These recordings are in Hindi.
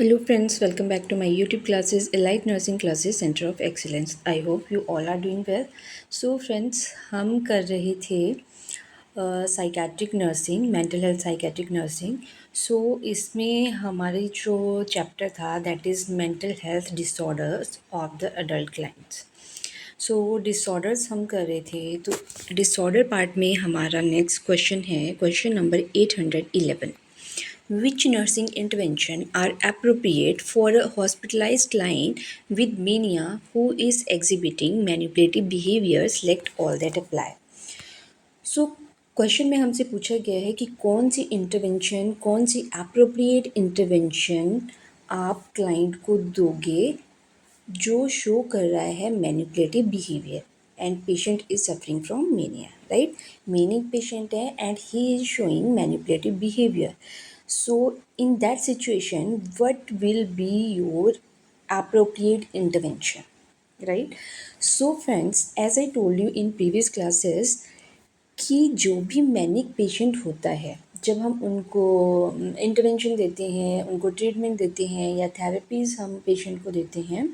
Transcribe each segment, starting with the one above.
Hello friends, welcome back to my YouTube classes, Elite Nursing Classes Center of Excellence. I hope you all are doing well. So friends, हम कर रहे थे psychiatric nursing, mental health psychiatric nursing. So इसमें हमारी जो चैप्टर था that is mental health disorders of the adult clients. So disorders हम कर रहे थे, तो डिसऑर्डर पार्ट में हमारा नेक्स्ट क्वेश्चन है question number 811. Which nursing intervention are appropriate for a hospitalized client with mania who is exhibiting manipulative behavior? Select all that apply. So question में हमसे पूछा गया है कि कौन सी इंटरवेंशन, कौन सी अप्रोप्रिएट इंटरवेंशन आप क्लाइंट को दोगे जो शो कर रहा है manipulative behaviour and patient is suffering from mania, right. Meaning patient है and he is showing manipulative behaviour. So in that situation, what will be your appropriate intervention, right? So friends, as I told you in previous classes, कि जो भी मैनिक पेशेंट होता है, जब हम उनको इंटरवेंशन देते हैं, उनको ट्रीटमेंट देते हैं या थेरेपीज़ हम पेशेंट को देते हैं,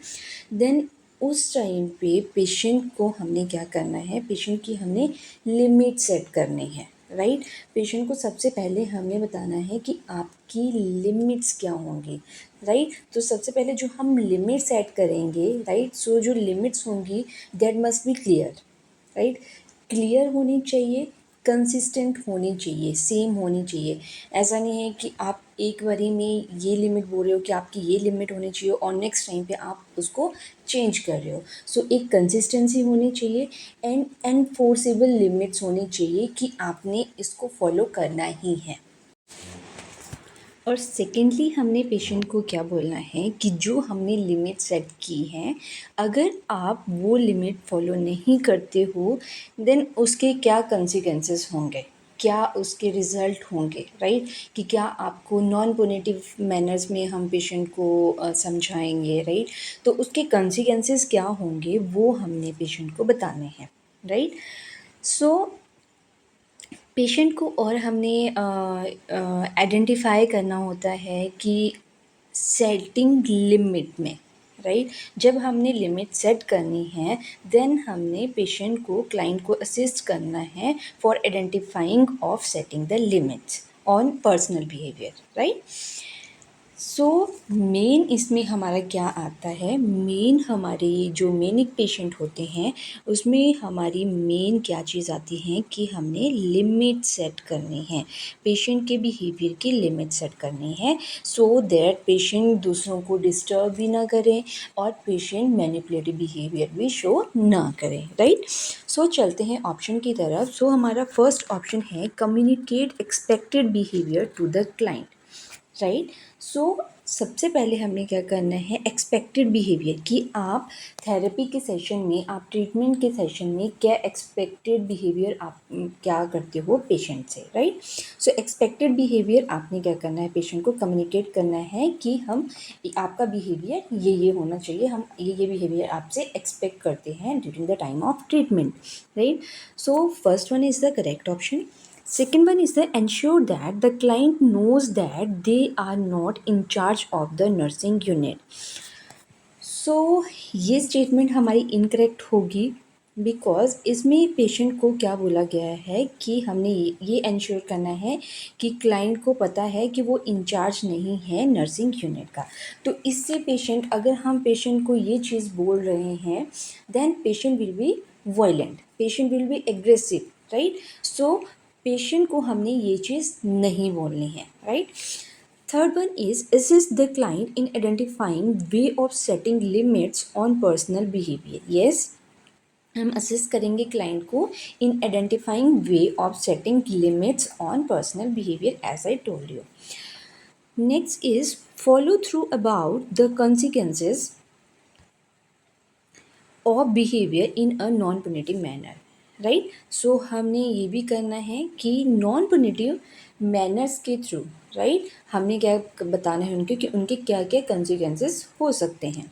देन उस टाइम पे पेशेंट को हमने क्या करना है, पेशेंट की हमने लिमिट सेट करनी है, राइट. पेशेंट को सबसे पहले हमने बताना है कि आपकी लिमिट्स क्या होंगी, राइट. तो सबसे पहले जो हम लिमिट सेट करेंगे, राइट, सो जो लिमिट्स होंगी that must be clear, right. Clear होनी चाहिए, कंसिस्टेंट होनी चाहिए, सेम होनी चाहिए. ऐसा नहीं है कि आप एक बारी में ये लिमिट बोल रहे हो कि आपकी ये लिमिट होनी चाहिए और नेक्स्ट टाइम पे आप उसको चेंज कर रहे हो. सो एक कंसिस्टेंसी होनी चाहिए एंड एनफोर्सेबल लिमिट्स होनी चाहिए कि आपने इसको फॉलो करना ही है. और सेकेंडली हमने पेशेंट को क्या बोलना है कि जो हमने लिमिट सेट की है, अगर आप वो लिमिट फॉलो नहीं करते हो देन उसके क्या कंसिक्वेंसेस होंगे, क्या उसके रिज़ल्ट होंगे, राइट. कि क्या आपको नॉन पुनिटिव मैनर्स में हम पेशेंट को समझाएंगे, राइट. तो उसके कंसिक्वेंसेस क्या होंगे वो हमने पेशेंट को बताने हैं, राइट. सो पेशेंट को और हमने आइडेंटिफाई करना होता है कि सेटिंग लिमिट में, राइट. जब हमने लिमिट सेट करनी है देन हमने पेशेंट को, क्लाइंट को असिस्ट करना है for identifying of setting the limits on personal behaviour, right. So main इसमें हमारा क्या आता है, मेन हमारे जो मेनिक पेशेंट होते हैं उसमें हमारी मेन क्या चीज़ आती है कि हमने लिमिट सेट करनी है, पेशेंट के बिहेवियर की लिमिट सेट करनी है सो दैट पेशेंट दूसरों को डिस्टर्ब भी ना करें और पेशेंट मैनिपुलेटिव बिहेवियर भी शो ना करें, राइट. सो चलते हैं ऑप्शन की तरफ. सो हमारा फर्स्ट ऑप्शन है communicate expected behaviour to the client, right. So सबसे पहले हमें क्या करना है, एक्सपेक्टेड बिहेवियर, कि आप थेरेपी के सेशन में, आप ट्रीटमेंट के सेशन में क्या एक्सपेक्टेड बिहेवियर आप क्या करते हो पेशेंट से, राइट. सो एक्सपेक्टेड बिहेवियर आपने क्या करना है, पेशेंट को कम्युनिकेट करना है कि हम, आपका बिहेवियर ये होना चाहिए, हम ये बिहेवियर आपसे एक्सपेक्ट करते हैं during the time of treatment, right. So first one is the correct option. Second one is the ensure that the client knows that they are not in charge of the nursing unit. So ये स्टेटमेंट हमारी इनकरेक्ट होगी बिकॉज इसमें पेशेंट को क्या बोला गया है कि हमने ये इंश्योर करना है कि क्लाइंट को पता है कि वो इंचार्ज नहीं है नर्सिंग यूनिट का. तो इससे पेशेंट, अगर हम पेशेंट को ये चीज़ बोल रहे हैं then patient will be violent, patient will be aggressive, right. So patient को हमने ये चीज़ नहीं बोलनी है, right. Third one is assist the client in identifying way of setting limits on personal behavior. Yes, हम असिस्ट करेंगे क्लाइंट को in identifying way of setting limits on personal behaviour as I told you. Next is follow through about the consequences of behaviour in a non punitive manner, right. So हमने ये भी करना है कि नॉन पुनिटिव मैनर्स के थ्रू, राइट, हमने क्या बताना है उनके कि उनके क्या क्या कंसिक्वेंसेस हो सकते हैं.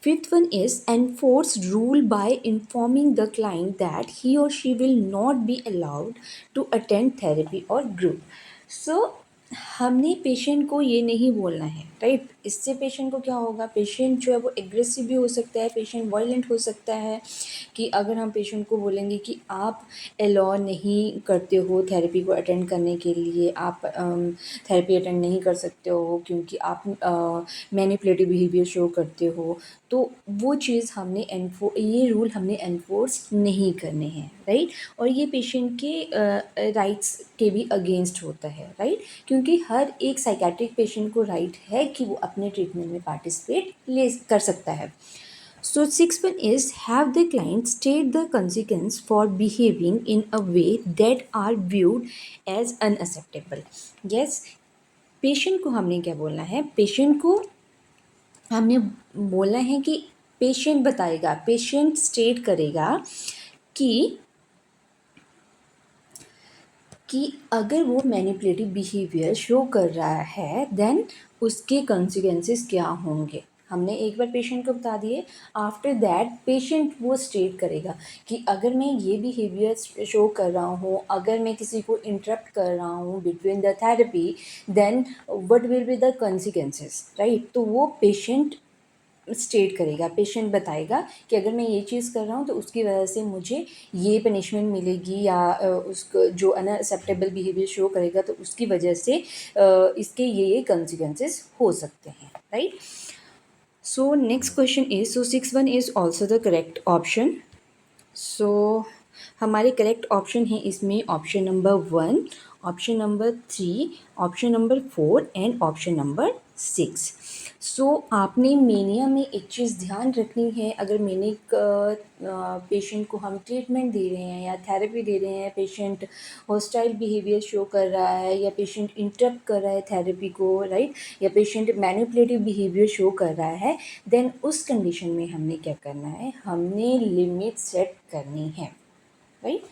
Fifth one is enforce rule by informing the client that he or she will not be allowed to attend therapy or group. So हमने पेशेंट को ये नहीं बोलना है, राइट। इससे पेशेंट को क्या होगा, पेशेंट जो है वो एग्रेसिव भी हो सकता है, पेशेंट वायलेंट हो सकता है। कि अगर हम पेशेंट को बोलेंगे कि आप अलाउ नहीं करते हो थेरेपी को अटेंड करने के लिए, आप थेरेपी अटेंड नहीं कर सकते हो क्योंकि आप मैनिपुलेटिव बिहेवियर शो करते हो, तो वो चीज़ हमने ये रूल हमने एनफोर्स नहीं करने हैं, राइट। और ये पेशेंट के राइट्स के भी अगेंस्ट होता है, राइट। क्योंकि हर एक साइकेट्रिक पेशेंट को राइट है कि वो अपने ट्रीटमेंट में पार्टिसिपेट ले कर सकता है। So sixth one is, have the client state the consequence for behaving in a way that are viewed as unacceptable. Yes, patient को हमने क्या बोलना है, पेशेंट को हमने बोलना है कि पेशेंट बताएगा, पेशेंट स्टेट करेगा कि अगर वो मैनिपुलेटिव बिहेवियर शो कर रहा है देन उसके कॉन्सिक्वेंसेस क्या होंगे। हमने एक बार पेशेंट को बता दिए, आफ्टर दैट पेशेंट वो स्टेट करेगा कि अगर मैं ये बिहेवियर शो कर रहा हूँ, अगर मैं किसी को इंटरप्ट कर रहा हूँ between the therapy, then what will be the consequences, right. तो वो पेशेंट स्टेट करेगा, पेशेंट बताएगा कि अगर मैं ये चीज़ कर रहा हूँ तो उसकी वजह से मुझे ये पनिशमेंट मिलेगी, या उसको जो अनएक्सेप्टेबल बिहेवियर शो करेगा तो उसकी वजह से इसके ये कंसिक्वेंसेस हो सकते हैं, right. So next question is, so 6(1) is also the correct option. So हमारे करेक्ट ऑप्शन है इसमें option number 1, option number 3, option number 4 and option number 6। So आपने मेनिया में एक चीज़ ध्यान रखनी है, अगर मेनिक पेशेंट को हम ट्रीटमेंट दे रहे हैं या थेरेपी दे रहे हैं, पेशेंट हॉस्टाइल बिहेवियर शो कर रहा है या पेशेंट इंटरप्ट कर रहा है थेरेपी को, राइट, या पेशेंट मैनिपुलेटिव बिहेवियर शो कर रहा है, देन उस कंडीशन में हमने क्या करना है, हमने लिमिट सेट करनी है, right?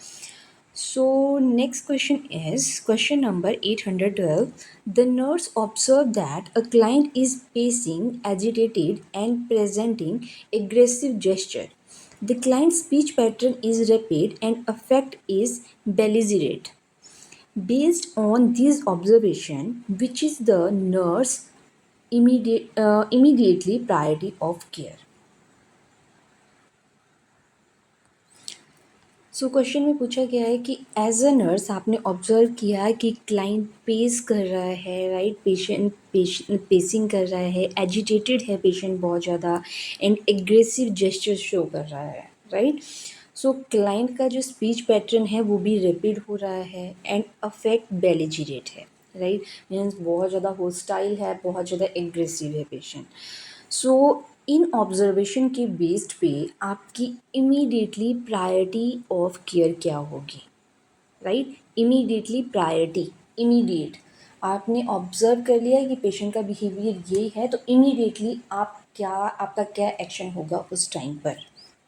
So next question is question number 812. The nurse observed that a client is pacing, agitated and presenting aggressive gesture. The client's speech pattern is rapid and affect is belligerent. Based on this observation, which is the nurse immediately priority of care? So question में पूछा गया है कि एज अ नर्स आपने ऑब्जर्व किया कि क्लाइंट पेस कर रहा है, राइट, पेशेंट पेसिंग कर रहा है, एजिटेटेड है पेशेंट बहुत ज़्यादा एंड एग्रेसिव जेस्चर शो कर रहा है, राइट। सो क्लाइंट का जो स्पीच पैटर्न है वो भी रैपिड हो रहा है एंड अफेक्ट बेलिजिरेट है, राइट, मीन्स बहुत ज़्यादा होस्टाइल है, बहुत ज़्यादा एग्रेसिव है पेशेंट। सो इन ऑब्जर्वेशन के बेस्ड पे आपकी इमीडिएटली प्रायोरिटी ऑफ केयर क्या होगी, राइट। इमीडिएटली प्रायोरिटी, इमीडिएट, आपने ऑब्जर्व कर लिया कि पेशेंट का बिहेवियर ये है तो इमीडिएटली आप क्या, आपका क्या एक्शन होगा उस टाइम पर,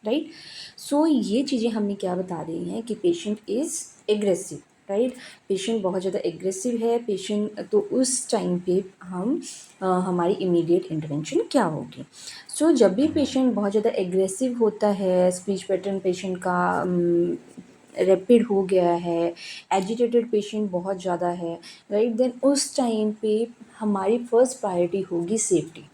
राइट। सो ये चीज़ें हमने क्या बता रही हैं कि patient is aggressive, right, patient बहुत ज़्यादा एग्रेसिव है पेशेंट, तो उस टाइम पे हम हमारी इमीडिएट इंटरवेंशन क्या होगी। सो जब भी पेशेंट बहुत ज़्यादा एग्रेसिव होता है, स्पीच पैटर्न पेशेंट का रैपिड हो गया है, एजिटेटेड पेशेंट बहुत ज़्यादा है, राइट, देन उस टाइम पे हमारी फर्स्ट प्रायोरिटी होगी सेफ्टी,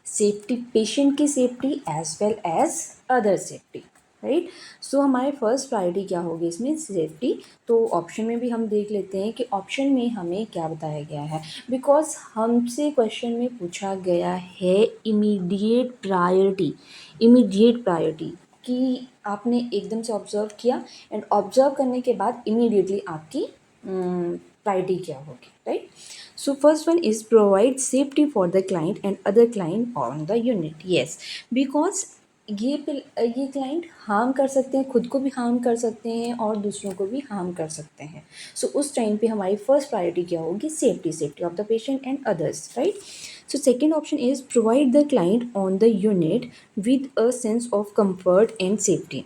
सेफ्टी, पेशेंट की safety as well as other safety, right. So हमारे फर्स्ट प्रायोरिटी क्या होगी इसमें, सेफ्टी। तो ऑप्शन में भी हम देख लेते हैं कि ऑप्शन में हमें क्या बताया गया है, बिकॉज हमसे क्वेश्चन में पूछा गया है इमीडिएट प्रायोरिटी, इमीडिएट प्रायोरिटी, कि आपने एकदम से ऑब्जर्व किया एंड ऑब्जर्व करने के बाद इमीडिएटली आपकी प्रायोरिटी क्या होगी, right. So first one is provide safety for the client and other client on the unit. Yes, because ये क्लाइंट हार्म कर सकते हैं, खुद को भी हार्म कर सकते हैं और दूसरों को भी हार्म कर सकते हैं। सो उस टाइम पे हमारी फर्स्ट प्रायोरिटी क्या होगी, safety, safety of the patient and others, right. So second option is provide the client on the unit with a sense of comfort and safety.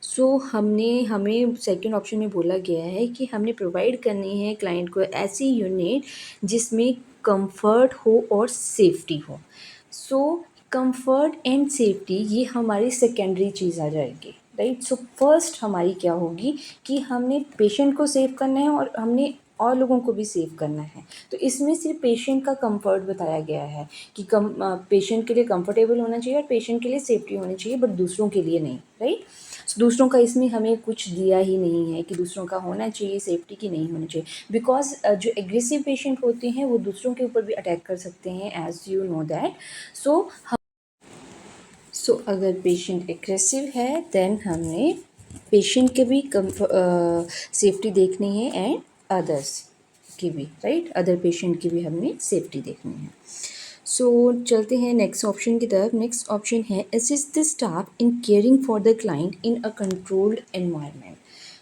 So हमें सेकंड ऑप्शन में बोला गया है कि हमने प्रोवाइड करनी है क्लाइंट को ऐसी यूनिट जिसमें कंफर्ट हो और सेफ्टी हो। सो कंफर्ट एंड सेफ्टी ये हमारी सेकेंडरी चीज़ आ जाएगी, राइट। सो फर्स्ट हमारी क्या होगी कि हमने पेशेंट को सेव करना है और हमने और लोगों को भी सेव करना है। तो इसमें सिर्फ पेशेंट का कंफर्ट बताया गया है कि पेशेंट के लिए कंफर्टेबल होना चाहिए और पेशेंट के लिए सेफ्टी होनी चाहिए, बट दूसरों के लिए नहीं, राइट। दूसरों का इसमें हमें कुछ दिया ही नहीं है कि दूसरों का होना चाहिए सेफ्टी की नहीं होना चाहिए, बिकॉज जो एग्रेसिव पेशेंट होते हैं वो दूसरों के ऊपर भी अटैक कर सकते हैं, एज यू नो दैट। सो अगर पेशेंट एग्रेसिव है देन हमने पेशेंट के भी सेफ्टी देखनी है एंड अदर्स की भी, राइट, अदर पेशेंट की भी हमने सेफ्टी देखनी है। सो चलते हैं नेक्स्ट ऑप्शन की तरफ। नेक्स्ट ऑप्शन है assist the staff in caring for the client in a controlled environment.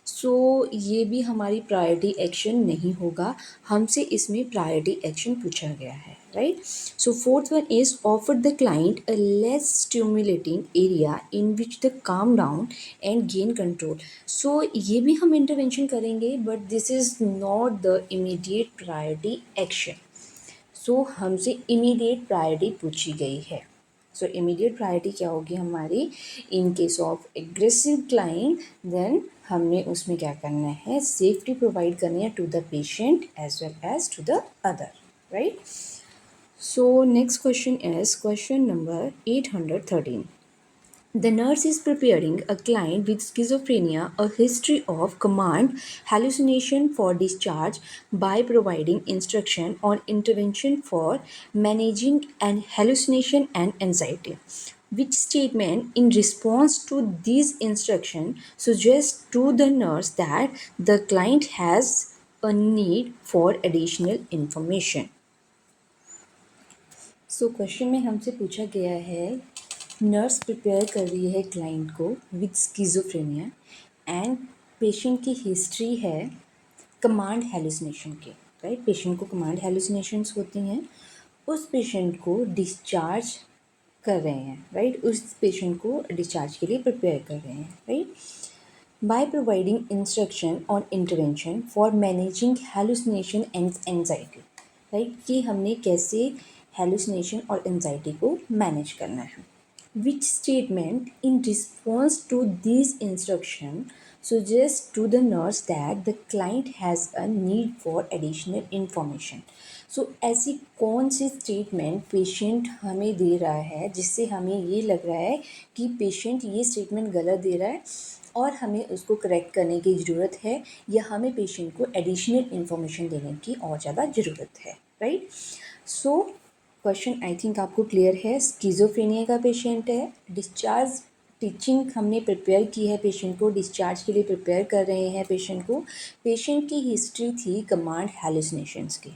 So ये भी हमारी प्रायोरिटी एक्शन नहीं होगा, हमसे इसमें प्रायोरिटी एक्शन पूछा गया है, right. So fourth one is offer the client a less stimulating area in which the calm down and gain control. So ये भी हम इंटरवेंशन करेंगे, but this is not the immediate priority action. So हमसे इमीडिएट प्रायोरिटी पूछी गई है। सो इमीडिएट प्रायोरिटी क्या होगी हमारी, in case of aggressive client then हमने उसमें क्या करना है, सेफ्टी प्रोवाइड करनी है to the patient as well as to the other, right. So next question is question number 813. The nurse is preparing a client with schizophrenia, a history of command hallucination for discharge by providing instruction on intervention for managing an hallucination and anxiety. Which statement in response to these instruction suggests to the nurse that the client has a need for additional information? So question में हमसे पूछा गया है, नर्स प्रिपेयर कर रही है क्लाइंट को विद स्किज़ोफ्रेनिया एंड पेशेंट की हिस्ट्री है कमांड हेलुसिनेशन की, राइट। पेशेंट को कमांड हेलुसिनेशंस होती हैं, उस पेशेंट को डिस्चार्ज कर रहे हैं, राइट, उस पेशेंट को डिस्चार्ज के लिए प्रिपेयर कर रहे हैं, right, by providing instruction on intervention for managing hallucination and anxiety, right, कि हमने कैसे हेलुसिनेशन और एंजाइटी को मैनेज करना है। Which statement in response to this instruction suggests to the nurse that the client has a need for additional information. सो ऐसी कौन सी स्टेटमेंट पेशेंट हमें दे रहा है जिससे हमें ये लग रहा है कि पेशेंट ये स्टेटमेंट गलत दे रहा है और हमें उसको करेक्ट करने की ज़रूरत है, या हमें पेशेंट को एडिशनल इन्फॉर्मेशन देने की और ज़्यादा ज़रूरत है, right. So question I think आपको क्लियर है। स्किज़ोफ्रेनिया का पेशेंट है, डिस्चार्ज टीचिंग हमने प्रिपेयर की है, पेशेंट को डिस्चार्ज के लिए प्रिपेयर कर रहे हैं पेशेंट को। पेशेंट की हिस्ट्री थी कमांड हेलुसिनेशंस की।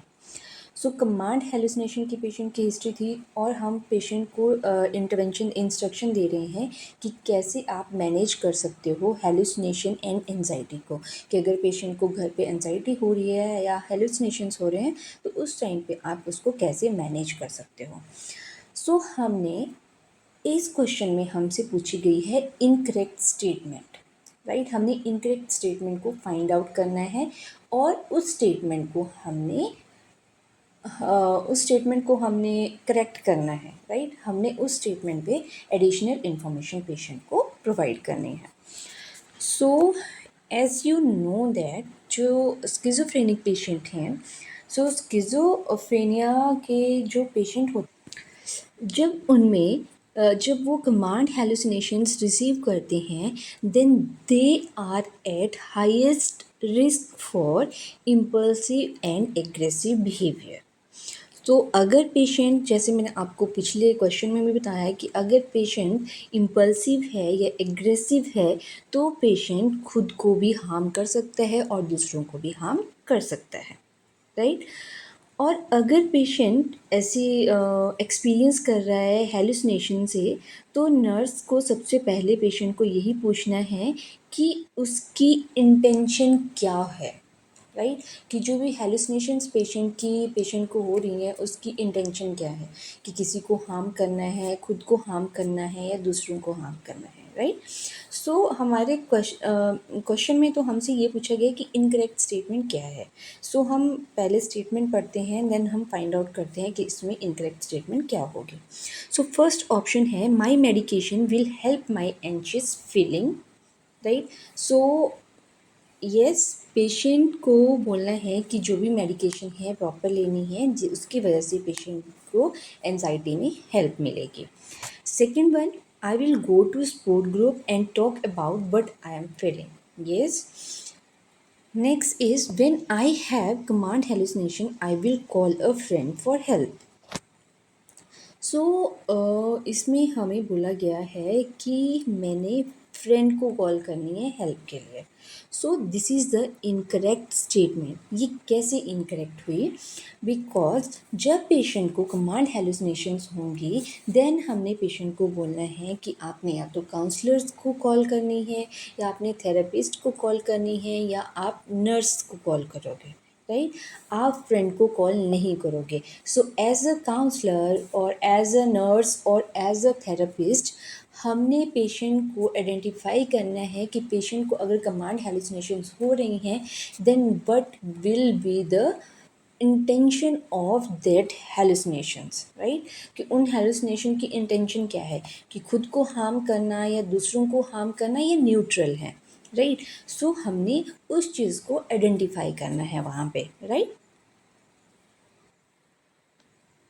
सो कमांड हेलुसिनेशन की पेशेंट की हिस्ट्री थी और हम पेशेंट को इंटरवेंशन इंस्ट्रक्शन दे रहे हैं कि कैसे आप मैनेज कर सकते हो हेलुसिनेशन एंड एंजाइटी को, कि अगर पेशेंट को घर पे एंजाइटी हो रही है या हेलुसिनेशंस हो रहे हैं तो उस टाइम पे आप उसको कैसे मैनेज कर सकते हो। सो हमने इस क्वेश्चन में हमसे पूछी गई है इनकरेक्ट स्टेटमेंट, राइट। हमने इनकरेक्ट स्टेटमेंट को फाइंड आउट करना है और उस स्टेटमेंट को हमने करेक्ट करना है, राइट। हमने उस स्टेटमेंट पे एडिशनल इन्फॉर्मेशन पेशेंट को प्रोवाइड करनी है। So as you know that जो स्किज़ोफ्रेनिक पेशेंट हैं, सो स्किज़ोफ्रेनिया के जो पेशेंट होते जब वो कमांड हेलुसिनेशंस रिसीव करते हैं then they are at highest risk for impulsive and aggressive behaviour. तो अगर पेशेंट, जैसे मैंने आपको पिछले क्वेश्चन में भी बताया कि अगर पेशेंट इम्पल्सिव है या एग्रेसिव है तो पेशेंट खुद को भी हार्म कर सकता है और दूसरों को भी हार्म कर सकता है, राइट। और अगर पेशेंट ऐसी एक्सपीरियंस कर रहा है हेलुसिनेशन से तो नर्स को सबसे पहले पेशेंट को यही पूछना है कि उसकी इंटेंशन क्या है, राइट, कि जो भी हेलुसिनेशंस पेशेंट को हो रही हैं उसकी इंटेंशन क्या है, कि किसी को हार्म करना है, खुद को हार्म करना है या दूसरों को हार्म करना है, राइट। सो हमारे क्वेश्चन में तो हमसे ये पूछा गया कि इनकरेक्ट स्टेटमेंट क्या है। सो हम पहले स्टेटमेंट पढ़ते हैं देन हम फाइंड आउट करते हैं कि इसमें इनकरेक्ट स्टेटमेंट क्या होगी। सो फर्स्ट ऑप्शन है my medication will help my anxious feeling, right. So yes, patient को बोलना है कि जो भी मेडिकेशन है प्रॉपर लेनी है, उसकी वजह से पेशेंट को एनजाइटी में हेल्प मिलेगी। Second one, I will go to support group and talk about what I am feeling. Yes. Next is when I have command hallucination I will call a friend for help. So इसमें हमें बोला गया है कि मैंने फ्रेंड को कॉल करनी है हेल्प के लिए। So this is the incorrect statement. ये कैसे इनकरेक्ट हुई? बिकॉज जब पेशेंट को कमांड हेलुसिनेशंस होंगी देन हमने पेशेंट को बोलना है कि आपने या तो काउंसलर्स को कॉल करनी है, या आपने थेरेपिस्ट को कॉल करनी है, या आप नर्स को कॉल करोगे, राइट? आप फ्रेंड को कॉल नहीं करोगे। सो एज अ काउंसलर और एज अ नर्स और एज अ थेरेपिस्ट हमने पेशेंट को आइडेंटिफाई करना है कि पेशेंट को अगर कमांड हेलुसिनेशंस हो रही हैं then what will be the intention of that hallucinations, right? कि उन हेलुसिनेशन की इंटेंशन क्या है, कि खुद को हार्म करना या दूसरों को हार्म करना, या न्यूट्रल है, राइट? सो हमने उस चीज़ को आइडेंटिफाई करना है वहाँ पे, राइट?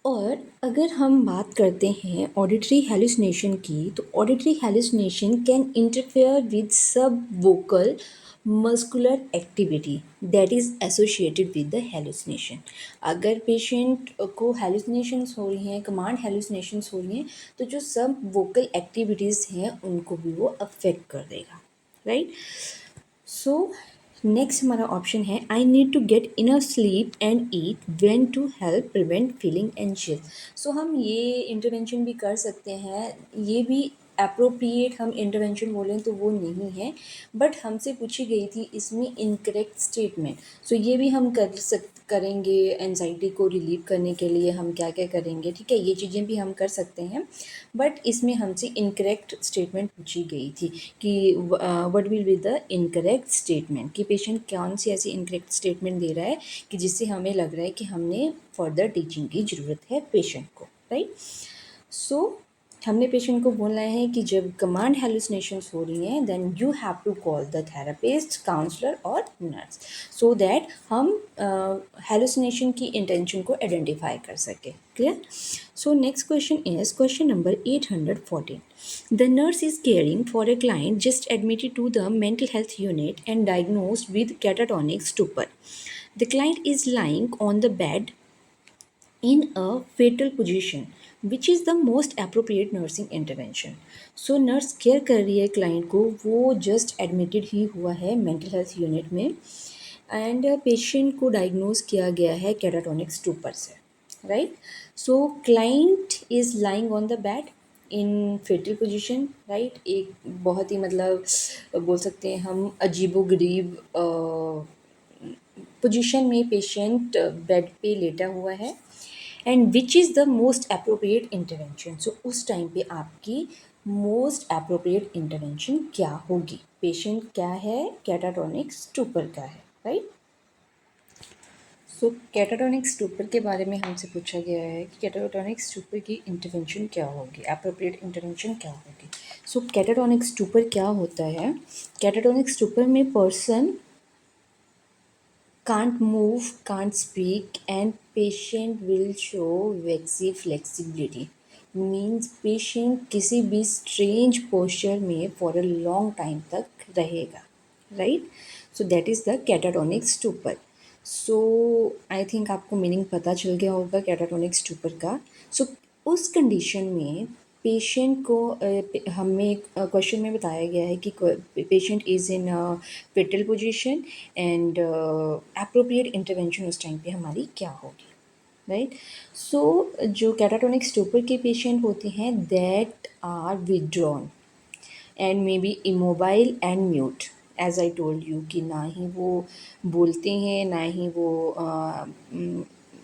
और अगर हम बात करते हैं ऑडिटरी हेलुसिनेशन की, तो auditory hallucination can interfere with sub vocal muscular activity that is associated with the hallucination. अगर पेशेंट को हेलुसिनेशंस हो रही हैं, कमांड हेलुसिनेशंस हो रही हैं, तो जो सब वोकल एक्टिविटीज़ हैं उनको भी वो अफेक्ट कर देगा, राइट? सो नेक्स्ट हमारा ऑप्शन है I need to get enough sleep and eat when to help prevent feeling anxious. So हम ये इंटरवेंशन भी कर सकते हैं, ये भी अप्रोप्रिएट हम इंटरवेंशन बोलें तो वो नहीं है, बट हमसे पूछी गई थी इसमें इनकरेक्ट स्टेटमेंट। सो ये भी हम करेंगे एनजाइटी को रिलीव करने के लिए हम क्या क्या करेंगे, ठीक है, ये चीज़ें भी हम कर सकते हैं, बट इसमें हमसे इनकरेक्ट स्टेटमेंट पूछी गई थी कि what will be the incorrect statement, कि पेशेंट कौन सी ऐसी इनकरेक्ट स्टेटमेंट दे रहा है कि जिससे हमें लग रहा है कि हमने फर्दर टीचिंग की ज़रूरत है पेशेंट को, राइट? सो हमने पेशेंट को बोलना है कि जब कमांड हेलुसिनेशंस हो रही हैं then you have to call the therapist, counsellor और नर्स, सो दैट हम हेलुसिनेशन की इंटेंशन को आइडेंटिफाई कर सकें। Clear? So next question is question number 814. The nurse is caring for a client just admitted to the mental health unit and diagnosed with catatonic stupor. The client is lying on the bed in a fetal position which is the most appropriate nursing intervention. So nurse care कर रही है क्लाइंट को, वो जस्ट एडमिटेड ही हुआ है मेंटल हेल्थ यूनिट में, एंड पेशेंट को डायग्नोज किया गया है कैटाटोनिक स्टूपर से, right? So client is lying on the bed in fetal position, right? एक बहुत ही मतलब बोल सकते हैं हम अजीबोगरीब पोजीशन में पेशेंट बेड पे लेटा हुआ है, and which is the most appropriate intervention. So उस टाइम पे आपकी मोस्ट अप्रोप्रिएट इंटरवेंशन क्या होगी? पेशेंट क्या है? कैटाटोनिक स्टूपर का है, राइट? सो कैटाटोनिक स्टूपर के बारे में हमसे पूछा गया है कि कैटाटोनिक स्टूपर की इंटरवेंशन क्या होगी, अप्रोप्रिएट इंटरवेंशन क्या होगी। सो कैटाटोनिक स्टूपर क्या होता है? कैटाटोनिक स्टूपर में person can't move, can't speak, and patient will show waxy flexibility. Means patient किसी भी strange posture में for a long time तक रहेगा, right? So that is the catatonic stupor. So I think आपको मीनिंग पता चल गया होगा कैटाटोनिक स्टूपर का। सो उस कंडीशन में पेशेंट को हमें क्वेश्चन में बताया गया है कि patient is in fetal position and appropriate intervention उस टाइम पे हमारी क्या होगी, राइट? सो जो कैटाटोनिक स्टूपर के पेशेंट होते हैं that are withdrawn and may be immobile and mute, as I told you कि ना ही वो बोलते हैं, ना ही वो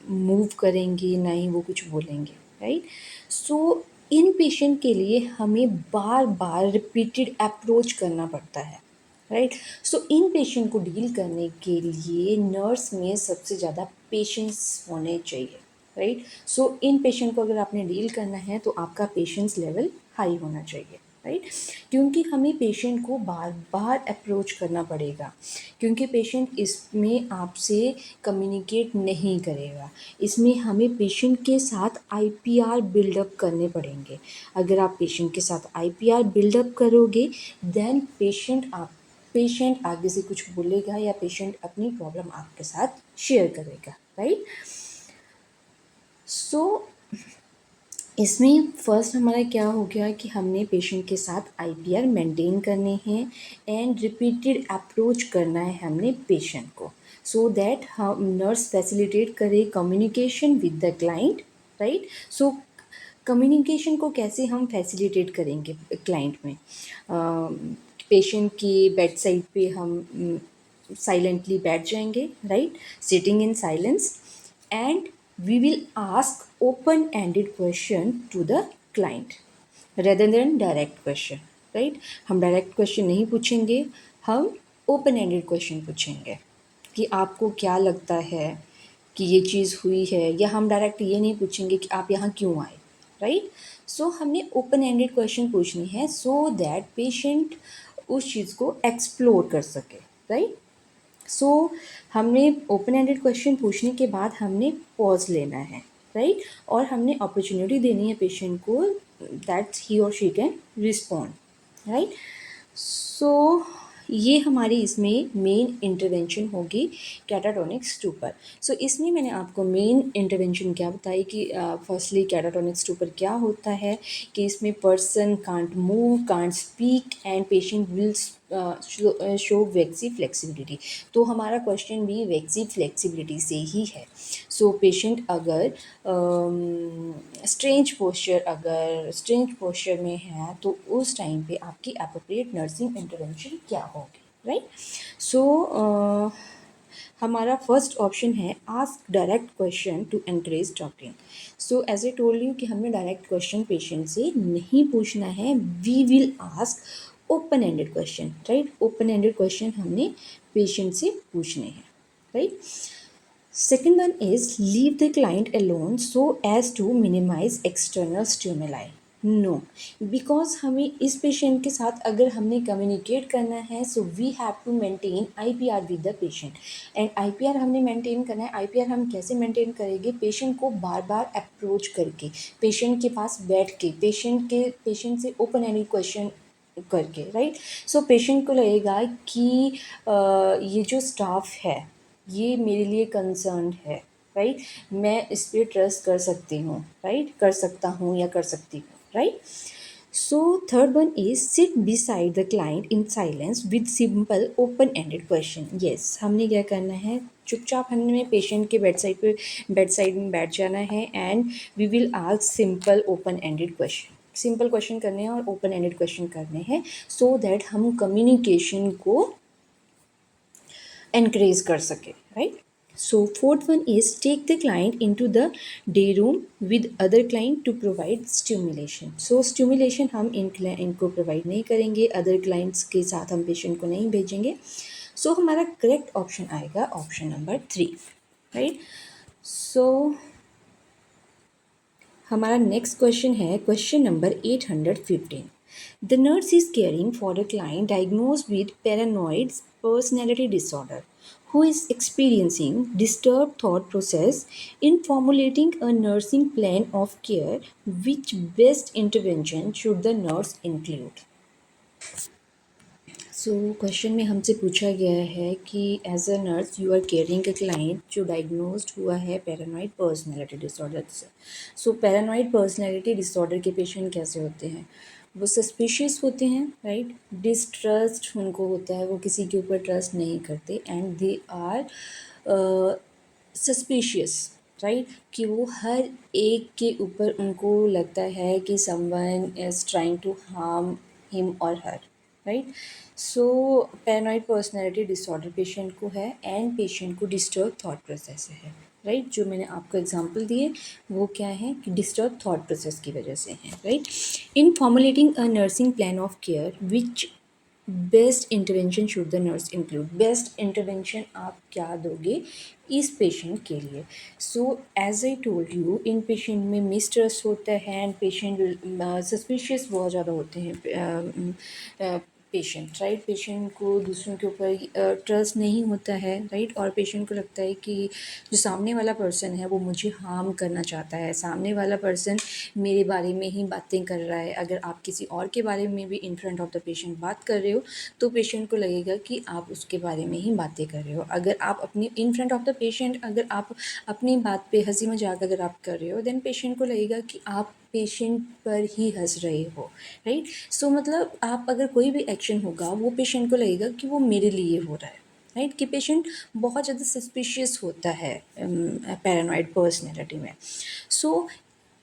मूव करेंगे, ना ही वो कुछ बोलेंगे, राइट? सो इन पेशेंट के लिए हमें बार बार रिपीटेड अप्रोच करना पड़ता है, राइट? सो इन पेशेंट को डील करने के लिए नर्स में सबसे ज़्यादा पेशेंस होने चाहिए, राइट? सो इन पेशेंट को अगर आपने डील करना है तो आपका पेशेंस लेवल हाई होना चाहिए। राइट, क्योंकि हमें पेशेंट को बार बार अप्रोच करना पड़ेगा, क्योंकि पेशेंट इसमें आपसे कम्युनिकेट नहीं करेगा। इसमें हमें पेशेंट के साथ आईपीआर बिल्डअप करने पड़ेंगे। अगर आप पेशेंट के साथ आईपीआर बिल्डअप करोगे देन पेशेंट आगे से कुछ बोलेगा या पेशेंट अपनी प्रॉब्लम आपके साथ शेयर करेगा, राइट। सो इसमें फर्स्ट हमारा क्या हो गया कि हमने पेशेंट के साथ आईपीआर मेंटेन करने हैं एंड रिपीटेड अप्रोच करना है हमने पेशेंट को, सो दैट हम नर्स फैसिलिटेट करे communication with the client, right. So communication को कैसे हम फैसिलिटेट करेंगे क्लाइंट में, पेशेंट की बेड साइड पे हम साइलेंटली बैठ जाएंगे, right, sitting in silence, and we will ask open-ended question to the client rather than direct question, right। हम डायरेक्ट क्वेश्चन नहीं पूछेंगे, हम ओपन एंडेड क्वेश्चन पूछेंगे कि आपको क्या लगता है कि ये चीज़ हुई है, या हम डायरेक्ट ये नहीं पूछेंगे कि आप यहाँ क्यों आए, राइट। सो हमने ओपन एंडेड क्वेश्चन पूछनी है सो दैट पेशेंट उस चीज़ को एक्सप्लोर कर सके, राइट। सो हमने ओपन एंडेड क्वेश्चन पूछने के बाद हमने पॉज लेना है, राइट, और हमने अपॉर्चुनिटी देनी है पेशेंट को दैट ही और शी कैन रिस्पॉन्ड, राइट। सो ये हमारी इसमें मेन इंटरवेंशन होगी कैटाटोनिक स्टूपर। सो इसमें मैंने आपको मेन इंटरवेंशन क्या बताई कि फर्स्टली कैटाटोनिक स्टूपर क्या होता है, कि इसमें person can't move, can't speak and patient will show waxy flexibility. तो हमारा क्वेश्चन भी वैक्सी फ्लेक्सिबिलिटी से ही है। सो पेशेंट अगर स्ट्रेंज पोस्चर में है तो उस टाइम पे आपकी अप्रोप्रिएट नर्सिंग इंटरवेंशन क्या होगी, राइट। सो हमारा फर्स्ट ऑप्शन है ask direct question to encourage talking. So as I told you कि हमें डायरेक्ट क्वेश्चन पेशेंट से नहीं पूछना है, we will ask open ended question, right. Open ended question हमने पेशेंट से पूछने हैं, right. Second one is leave the client alone so as to minimize external stimuli. No, because हमें इस पेशेंट के साथ अगर हमने कम्युनिकेट करना है so we have to maintain IPR with the patient, and IPR हमने मेंटेन करना है। आईपीआर हम कैसे मेंटेन करेंगे, पेशेंट को बार बार अप्रोच करके, पेशेंट के पास बैठ के, पेशेंट से ओपन एंडेड क्वेश्चन करके, राइट। सो पेशेंट को लगेगा कि ये जो स्टाफ है ये मेरे लिए कंसर्न्ड है, राइट, मैं इस पर ट्रस्ट कर सकती हूँ, राइट, कर सकता हूँ या कर सकती हूँ, right. So third one is seat beside the client in silence with simple open ended question. Yes, हमने क्या करना है, चुपचाप हमने पेशेंट के बेड साइड में बैठ जाना है and we will ask simple open ended question. Simple question करने हैं और ओपन एंडेड क्वेश्चन करने हैं सो दैट हम कम्युनिकेशन को encourage कर सके, right। So fourth one is take the client into the day room with other client to provide stimulation. So stimulation हम इनको प्रोवाइड नहीं करेंगे, अदर क्लाइंट्स के साथ हम पेशेंट को नहीं भेजेंगे। सो हमारा करेक्ट ऑप्शन आएगा ऑप्शन नंबर 3, राइट। सो हमारा नेक्स्ट क्वेश्चन है question number 815। The nurse is caring for a client diagnosed with paranoid personality disorder who is experiencing disturbed thought process. In formulating a nursing plan of care, which best intervention should the nurse include? सो क्वेश्चन में हमसे पूछा गया है कि as a nurse you are caring a client जो डायग्नोज्ड हुआ है पैरानॉइड पर्सनैलिटी डिसऑर्डर से। सो पैरानॉइड पर्सनैलिटी डिसऑर्डर के पेशेंट कैसे होते हैं, वो सस्पिशियस होते हैं, राइट, डिस्ट्रस्ट उनको होता है, वो किसी के ऊपर ट्रस्ट नहीं करते and they are suspicious, right, कि वो हर एक के ऊपर उनको लगता है कि someone is trying to harm him or her, right. So paranoid personality disorder patient को है एंड पेशेंट को डिस्टर्ब थॉट प्रोसेस है, राइट। जो मैंने आपको एग्जांपल दिए वो क्या है कि डिस्टर्ब थॉट प्रोसेस की वजह से है, right. In formulating a nursing plan of care which best intervention should the nurse include, best intervention आप क्या दोगे इस पेशेंट के लिए। So as I told you, इन पेशेंट में मिसट्रस्ट होता है एंड पेशेंट सस्पिशियस बहुत ज़्यादा होते हैं पेशेंट, राइट। पेशेंट को दूसरों के ऊपर ट्रस्ट नहीं होता है, राइट। और पेशेंट को लगता है कि जो सामने वाला पर्सन है वो मुझे हार्म करना चाहता है, सामने वाला पर्सन मेरे बारे में ही बातें कर रहा है। अगर आप किसी और के बारे में भी in front of the patient बात कर रहे हो तो पेशेंट को लगेगा कि आप उसके बारे में ही बातें कर रहे हो। अगर आप अपनी in front of the patient अगर आप अपनी बात पे हंसी मजाक अगर आप कर रहे हो, देन पेशेंट को लगेगा कि आप पेशेंट पर ही हंस रहे हो, राइट। सो मतलब आप अगर कोई भी एक्शन होगा वो पेशेंट को लगेगा कि वो मेरे लिए हो रहा है, राइट। कि पेशेंट बहुत ज़्यादा सस्पिशियस होता है पैरानॉइड पर्सनैलिटी में। सो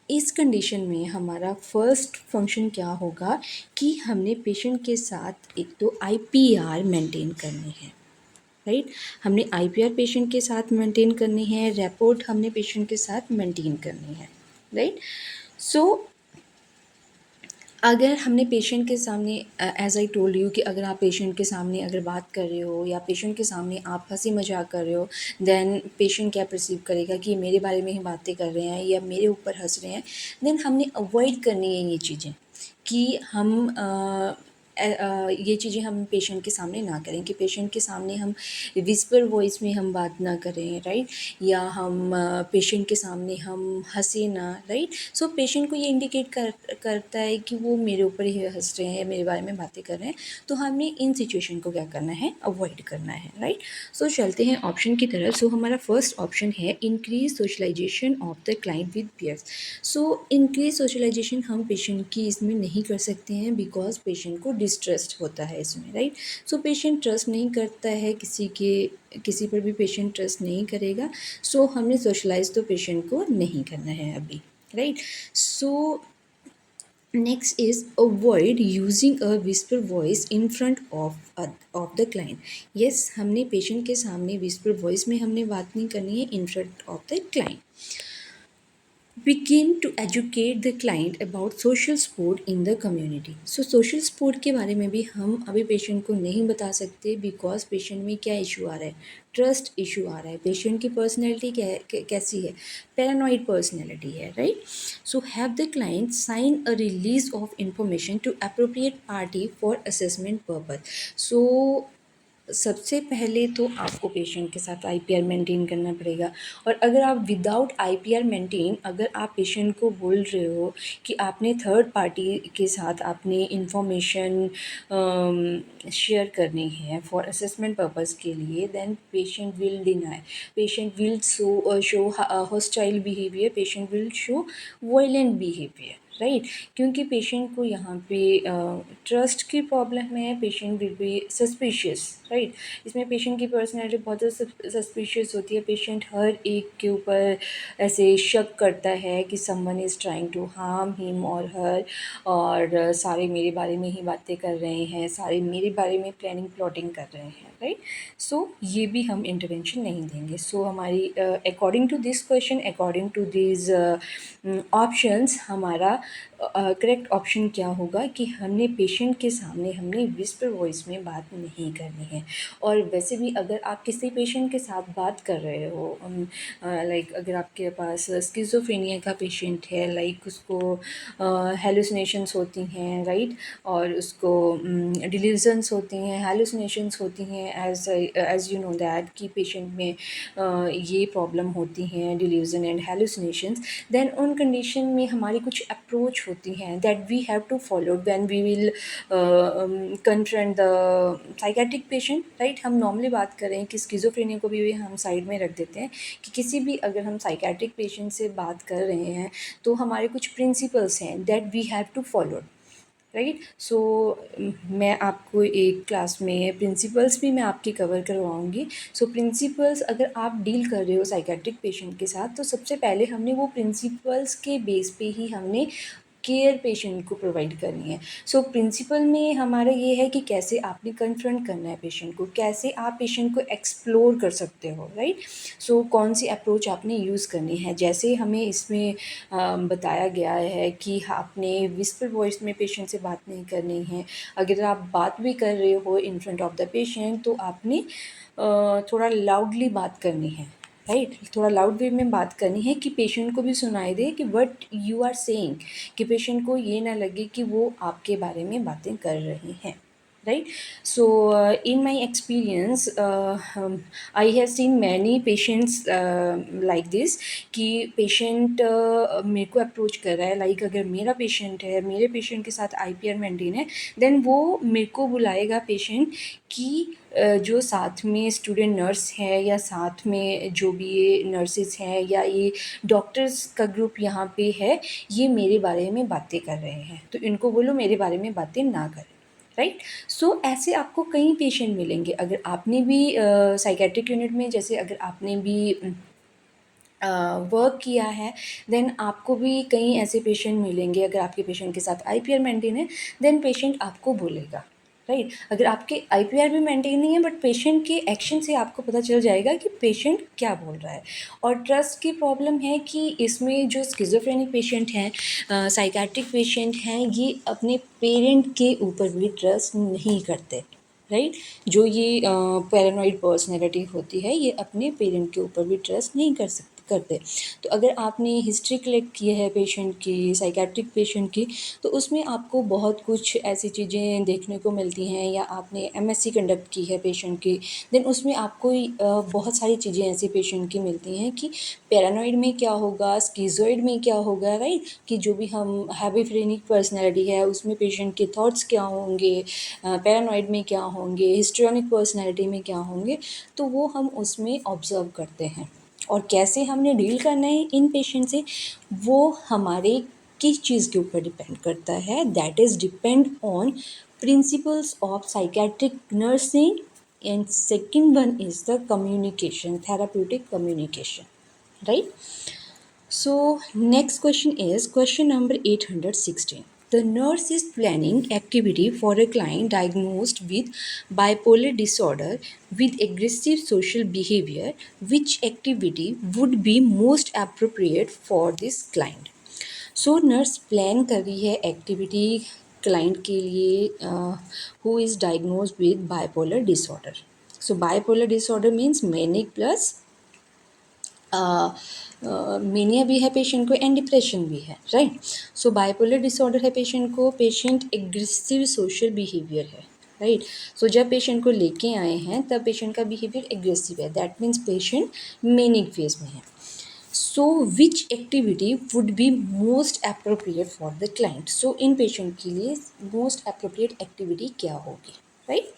इस कंडीशन में हमारा फर्स्ट फंक्शन क्या होगा कि हमने पेशेंट के साथ एक तो आईपीआर मेंटेन करनी है, राइट। हमने आईपीआर पेशेंट के साथ मेंटेन करनी है, रिपोर्ट हमने पेशेंट के साथ मेंटेन करनी है, राइट। सो अगर हमने पेशेंट के सामने एज आई टोल्ड यू कि अगर आप पेशेंट के सामने अगर बात कर रहे हो या पेशेंट के सामने आप हंसी मजाक कर रहे हो, देन पेशेंट क्या परसीव करेगा कि ये मेरे बारे में ही बातें कर रहे हैं या मेरे ऊपर हंस रहे हैं। देन हमने अवॉइड करनी है ये चीज़ें कि हम ये चीज़ें हम पेशेंट के सामने ना करें, कि पेशेंट के सामने हम विस्पर वॉइस में हम बात ना करें, राइट। या हम पेशेंट के सामने हम हंसे ना, राइट। सो पेशेंट को ये इंडिकेट करता है कि वो मेरे ऊपर ही हंस रहे हैं, मेरे बारे में बातें कर रहे हैं। तो हमने इन सिचुएशन को क्या करना है, अवॉइड करना है, राइट। सो चलते हैं ऑप्शन की तरफ। सो हमारा फर्स्ट ऑप्शन है increase socialization of the client with peers. So increase socialization हम पेशेंट की इसमें नहीं कर सकते हैं बिकॉज पेशेंट को डिस्ट्रस्ट होता है इसमें, राइट। सो पेशेंट ट्रस्ट नहीं करता है किसी पर भी पेशेंट ट्रस्ट नहीं करेगा। सो हमने सोशलाइज तो पेशेंट को नहीं करना है अभी, right. So next is avoid using a whisper voice in front of the client. Yes, हमने पेशेंट के सामने विस्पर वॉइस में हमने बात नहीं करनी है in front of the client. begin to educate the client about social support in the community। So social support के बारे में भी हम अभी पेशेंट को नहीं बता सकते बिकॉज पेशेंट में क्या इशू आ रहा है, ट्रस्ट इशू आ रहा है। पेशेंट की पर्सनैलिटी कैसी है, पैरानॉइड पर्सनैलिटी है, right. So have the client sign a release of information to appropriate party for assessment purpose. So सबसे पहले तो आपको पेशेंट के साथ आईपीआर मेंटेन करना पड़ेगा। और अगर आप विदाउट आईपीआर मेंटेन अगर आप पेशेंट को बोल रहे हो कि आपने थर्ड पार्टी के साथ आपने इंफॉर्मेशन शेयर करनी है फॉर असेसमेंट पर्पस के लिए, then patient will deny, patient will show hostile behaviour, patient will show violent behaviour, right. क्योंकि पेशेंट को यहाँ पे ट्रस्ट की प्रॉब्लम है, patient will be suspicious, right. इसमें पेशेंट की पर्सनैलिटी बहुत ज़्यादा सस्पिशियस होती है। पेशेंट हर एक के ऊपर ऐसे शक करता है कि someone is trying to harm him or her, और सारे मेरे बारे में ही बातें कर रहे हैं, सारे मेरे बारे में प्लानिंग प्लॉटिंग कर रहे हैं, राइट। सो ये भी हम इंटरवेंशन नहीं देंगे। सो हमारी according to this question, according to this options, हमारा करेक्ट ऑप्शन क्या होगा कि हमने पेशेंट के सामने हमने विस्पर वॉइस में बात नहीं करनी है। और वैसे भी अगर आप किसी पेशेंट के साथ बात कर रहे हो, लाइक अगर आपके पास स्किज़ोफ्रेनिया का पेशेंट है, लाइक उसको हेलुसिनेशंस होती हैं, राइट। और उसको डिल्यूजन्स होती हैं, हेलुसिनेशंस होती हैं, एज यू नो दैट कि पेशेंट में ये प्रॉब्लम होती हैं, डिल्यूजन एंड हेलुसिनेशंस। देन उन कंडीशन में हमारी कुछ अप्रोच होती हैं that we have to follow when we will confront the psychiatric patient, right. हम नॉर्मली बात करें कि स्किज़ोफ्रेनिया को भी हम साइड में रख देते हैं कि किसी भी अगर हम साइकेट्रिक पेशेंट से बात कर रहे हैं तो हमारे कुछ प्रिंसिपल्स हैं that we have to follow, right. So मैं आपको एक क्लास में प्रिंसिपल्स भी मैं आपकी कवर करवाऊँगी। सो प्रिंसिपल्स अगर आप डील कर रहे हो साइकेट्रिक पेशेंट के साथ तो सबसे पहले हमने वो प्रिंसिपल्स के बेस पे ही हमने केयर पेशेंट को प्रोवाइड करनी है। सो प्रिंसिपल में हमारा ये है कि कैसे आपने कन्फ्रंट करना है पेशेंट को, कैसे आप पेशेंट को एक्सप्लोर कर सकते हो, राइट। सो कौन सी अप्रोच आपने यूज़ करनी है, जैसे हमें इसमें बताया गया है कि आपने विस्पर वॉइस में पेशेंट से बात नहीं करनी है। अगर आप बात भी कर रहे हो in front of the patient तो आपने थोड़ा लाउडली बात करनी है, राइट। थोड़ा लाउड वे में बात करनी है कि पेशेंट को भी सुनाई दे कि व्हाट यू आर सेइंग, कि पेशेंट को ये ना लगे कि वो आपके बारे में बातें कर रहे हैं, right. So in my experience I have seen many patients like this, कि पेशेंट मेरे को अप्रोच कर रहा है, लाइक अगर मेरा पेशेंट है, मेरे पेशेंट के साथ IPR मेंटेन है, देन वो मेरे को बुलाएगा पेशेंट कि जो साथ में स्टूडेंट नर्स है या साथ में जो भी ये नर्सेस हैं या ये डॉक्टर्स का ग्रुप यहाँ पे है, ये मेरे बारे में बातें कर रहे हैं, तो इनको बोलो मेरे बारे में बातें ना करें, राइट। सो ऐसे आपको कई पेशेंट मिलेंगे। अगर आपने भी साइकेट्रिक यूनिट में, जैसे अगर आपने भी वर्क किया है, देन आपको भी कई ऐसे पेशेंट मिलेंगे। अगर आपके पेशेंट के साथ IPR मेंटेन है, देन पेशेंट आपको बोलेगा, राइट। अगर आपके IPR भी मेंटेन नहीं है, बट पेशेंट के एक्शन से आपको पता चल जाएगा कि पेशेंट क्या बोल रहा है। और ट्रस्ट की प्रॉब्लम है कि इसमें जो स्किज़ोफ्रेनिक पेशेंट हैं, साइकेट्रिक पेशेंट हैं, ये अपने पेरेंट के ऊपर भी ट्रस्ट नहीं करते, राइट। जो ये पैरानॉइड पर्सनैलिटी होती है, ये अपने पेरेंट के ऊपर भी ट्रस्ट नहीं करते। तो अगर आपने हिस्ट्री कलेक्ट की है पेशेंट की, साइकेट्रिक पेशेंट की, तो उसमें आपको बहुत कुछ ऐसी चीज़ें देखने को मिलती हैं, या आपने MSc कंडक्ट की है पेशेंट की, देन उसमें आपको बहुत सारी चीज़ें ऐसी पेशेंट की मिलती हैं कि पैरानॉइड में क्या होगा, स्किज़ोइड में क्या होगा, राइट। कि जो भी हम हैबिफ्रेनिक पर्सनैलिटी है उसमें पेशेंट के थॉट्स क्या होंगे, पैरानॉइड में क्या होंगे, हिस्ट्रियोनिक पर्सनैलिटी में क्या होंगे, तो वो हम उसमें ऑब्ज़र्व करते हैं। और कैसे हमने डील करना है इन पेशेंट से, वो हमारे किस चीज़ के ऊपर डिपेंड करता है, that is depend on principles of psychiatric nursing. And second one is the communication, therapeutic communication, right. So next question is question number 816. The nurse is planning activity for a client diagnosed with bipolar disorder with aggressive social behavior. Which activity would be most appropriate for this client? So nurse plan कर रही है activity client के लिए who is diagnosed with bipolar disorder. So bipolar disorder means manic plus mania भी है पेशेंट को एंड डिप्रेशन भी है, राइट। सो बाइपोलर डिसऑर्डर है पेशेंट को, पेशेंट एग्रेसिव सोशल बिहेवियर है, राइट। सो जब पेशेंट को लेके आए हैं तब पेशेंट का बिहेवियर एग्रेसिव है, that means patient manic phase में है। So which activity would be most appropriate for the client? So इन पेशेंट के लिए मोस्ट अप्रोप्रिएट एक्टिविटी क्या होगी, राइट।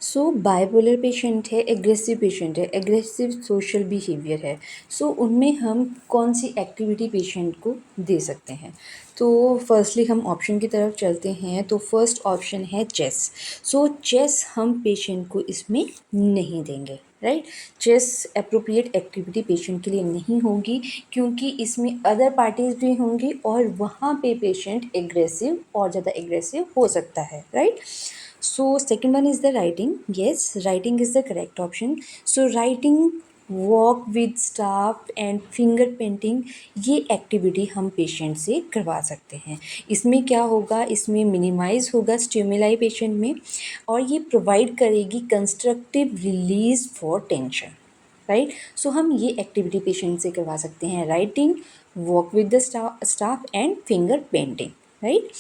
सो बाइपोलर पेशेंट है, एग्रेसिव पेशेंट है, एग्रेसिव सोशल बिहेवियर है। सो उनमें हम कौन सी एक्टिविटी पेशेंट को दे सकते हैं? तो फर्स्टली हम ऑप्शन की तरफ चलते हैं। तो फर्स्ट ऑप्शन है चेस। सो चेस हम पेशेंट को इसमें नहीं देंगे, right. Chess appropriate activity patient के लिए नहीं होगी, क्योंकि इसमें अदर पार्टीज भी होंगी और वहाँ पे पेशेंट एग्रेसिव और ज़्यादा एग्रेसिव हो सकता है, right. So second one is the writing. Yes, writing is the correct option. So writing, walk with staff and finger painting, ये एक्टिविटी हम पेशेंट से करवा सकते हैं। इसमें क्या होगा, इसमें मिनिमाइज होगा स्टिमुलाई पेशेंट में, और ये प्रोवाइड करेगी constructive release for tension, right. So हम ये एक्टिविटी पेशेंट से करवा सकते हैं, writing, walk with the staff and finger painting, right.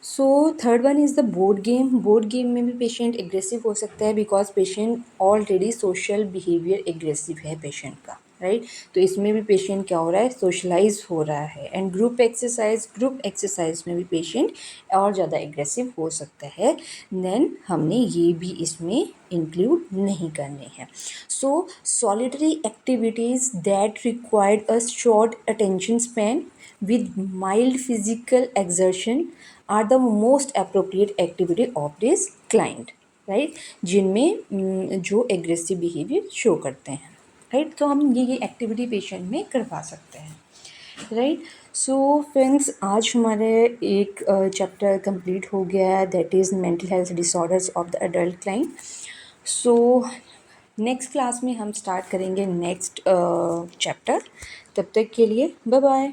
So third one is the board game. Board game में भी पेशेंट एग्रेसिव हो सकता है, because patient already social behaviour aggressive है पेशेंट का, राइट। तो इसमें भी पेशेंट क्या हो रहा है, सोशलाइज हो रहा है। एंड ग्रुप एक्सरसाइज में भी पेशेंट और ज़्यादा एग्रेसिव हो सकता है, देन हमने ये भी इसमें इंक्लूड नहीं करने हैं। So solitary activities that required a short attention span with mild physical exertion are the most appropriate activity of this client, right। जिनमें जो एग्रेसिव बिहेवियर शो करते हैं, राइट। तो हम ये एक्टिविटी पेशेंट में करवा सकते हैं। राइट। सो फ्रेंड्स, आज हमारे एक चैप्टर कंप्लीट हो गया है, that is mental health disorders of the adult client. So next class में हम स्टार्ट करेंगे नेक्स्ट चैप्टर। तब तक के लिए बाय बाय।